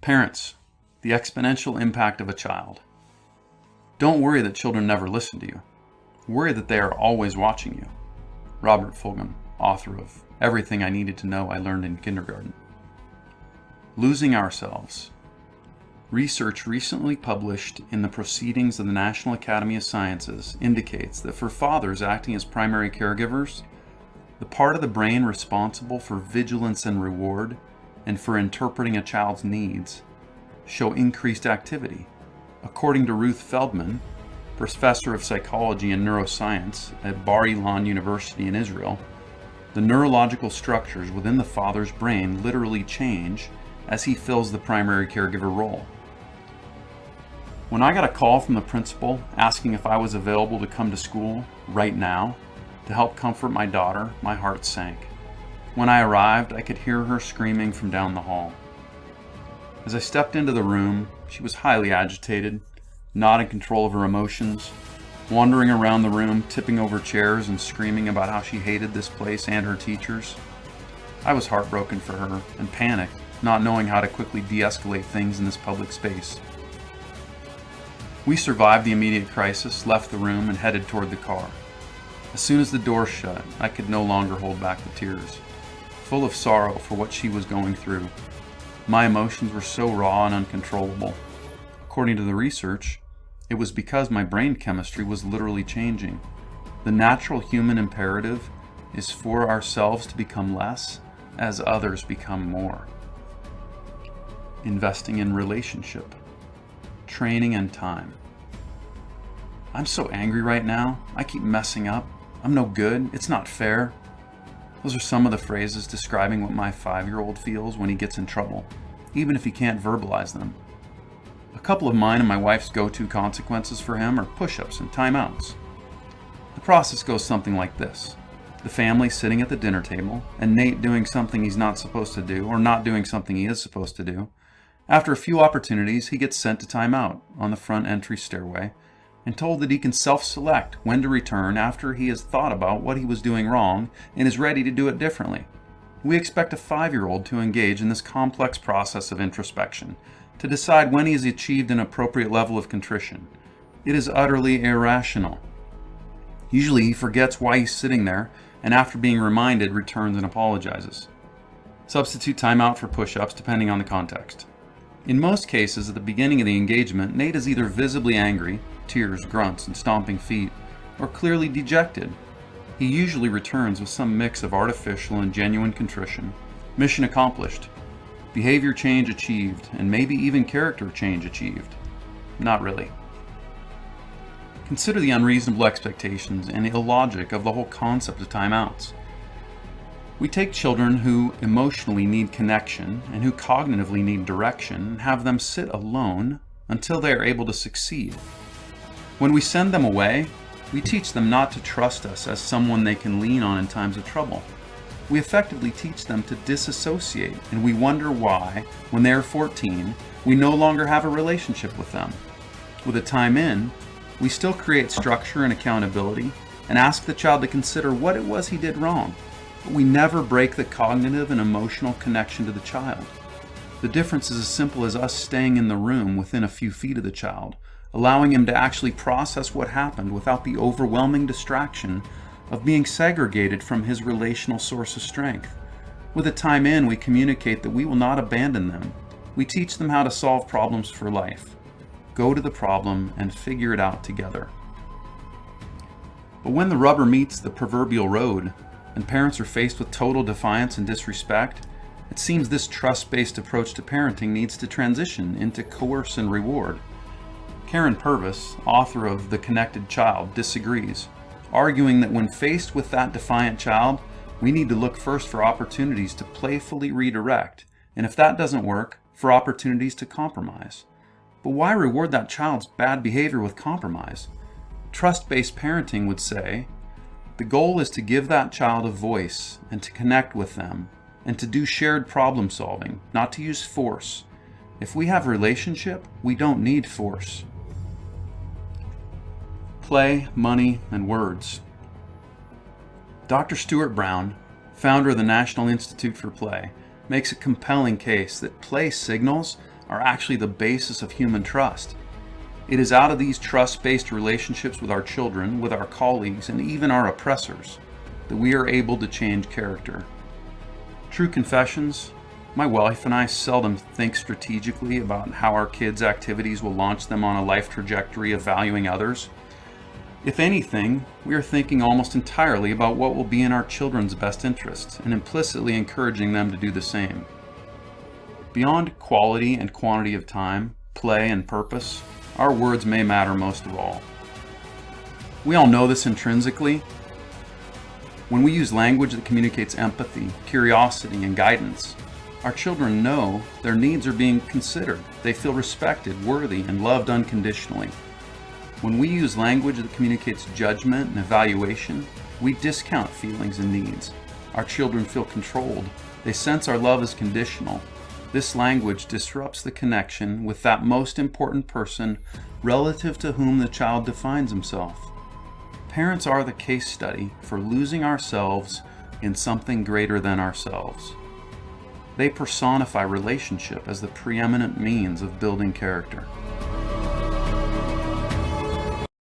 Parents, the exponential impact of a child. Don't worry that children never listen to you. Worry that they are always watching you. Robert Fulghum, author of Everything I Needed to Know I Learned in Kindergarten. Losing ourselves. Research recently published in the Proceedings of the National Academy of Sciences indicates that for fathers acting as primary caregivers, the part of the brain responsible for vigilance and reward and for interpreting a child's needs show increased activity. According to Ruth Feldman, professor of psychology and neuroscience at Bar Ilan University in Israel, the neurological structures within the father's brain literally change as he fills the primary caregiver role. When I got a call from the principal asking if I was available to come to school right now to help comfort my daughter, my heart sank. When I arrived, I could hear her screaming from down the hall. As I stepped into the room, she was highly agitated, not in control of her emotions, wandering around the room, tipping over chairs and screaming about how she hated this place and her teachers. I was heartbroken for her and panicked, not knowing how to quickly de-escalate things in this public space. We survived the immediate crisis, left the room, and headed toward the car. As soon as the door shut, I could no longer hold back the tears. Full of sorrow for what she was going through, my emotions were so raw and uncontrollable. According to the research, it was because my brain chemistry was literally changing. The natural human imperative is for ourselves to become less as others become more. Investing in relationship, training, and time. I'm so angry right now. I keep messing up. I'm no good. It's not fair. Those are some of the phrases describing what my 5-year-old feels when he gets in trouble, even if he can't verbalize them. A couple of mine and my wife's go-to consequences for him are push-ups and timeouts. The process goes something like this. The family sitting at the dinner table, and Nate doing something he's not supposed to do, or not doing something he is supposed to do. After a few opportunities, he gets sent to timeout on the front entry stairway, and told that he can self-select when to return after he has thought about what he was doing wrong and is ready to do it differently. We expect a 5-year-old to engage in this complex process of introspection, to decide when he has achieved an appropriate level of contrition. It is utterly irrational. Usually he forgets why he's sitting there, and after being reminded, returns and apologizes. Substitute timeout for push-ups depending on the context. In most cases, at the beginning of the engagement, Nate is either visibly angry, tears, grunts, and stomping feet, or clearly dejected. He usually returns with some mix of artificial and genuine contrition. Mission accomplished. Behavior change achieved, and maybe even character change achieved. Not really. Consider the unreasonable expectations and illogic of the whole concept of timeouts. We take children who emotionally need connection and who cognitively need direction and have them sit alone until they are able to succeed. When we send them away, we teach them not to trust us as someone they can lean on in times of trouble. We effectively teach them to disassociate, and we wonder why, when they are 14, we no longer have a relationship with them. With a time in, we still create structure and accountability and ask the child to consider what it was he did wrong, but we never break the cognitive and emotional connection to the child. The difference is as simple as us staying in the room within a few feet of the child, allowing him to actually process what happened without the overwhelming distraction of being segregated from his relational source of strength. With a time in, we communicate that we will not abandon them. We teach them how to solve problems for life. Go to the problem and figure it out together. But when the rubber meets the proverbial road, and parents are faced with total defiance and disrespect, it seems this trust-based approach to parenting needs to transition into coerce and reward. Karen Purvis, author of The Connected Child, disagrees, arguing that when faced with that defiant child, we need to look first for opportunities to playfully redirect, and if that doesn't work, for opportunities to compromise. But why reward that child's bad behavior with compromise? Trust-based parenting would say, the goal is to give that child a voice and to connect with them, and to do shared problem solving, not to use force. If we have a relationship, we don't need force. Play, money, and words. Dr. Stuart Brown, founder of the National Institute for Play, makes a compelling case that play signals are actually the basis of human trust. It is out of these trust-based relationships with our children, with our colleagues, and even our oppressors that we are able to change character. True confessions, my wife and I seldom think strategically about how our kids' activities will launch them on a life trajectory of valuing others. If anything, we are thinking almost entirely about what will be in our children's best interests and implicitly encouraging them to do the same. Beyond quality and quantity of time, play, and purpose, our words may matter most of all. We all know this intrinsically. When we use language that communicates empathy, curiosity, and guidance, our children know their needs are being considered. They feel respected, worthy, and loved unconditionally. When we use language that communicates judgment and evaluation, we discount feelings and needs. Our children feel controlled. They sense our love is conditional. This language disrupts the connection with that most important person relative to whom the child defines himself. Parents are the case study for losing ourselves in something greater than ourselves. They personify relationship as the preeminent means of building character.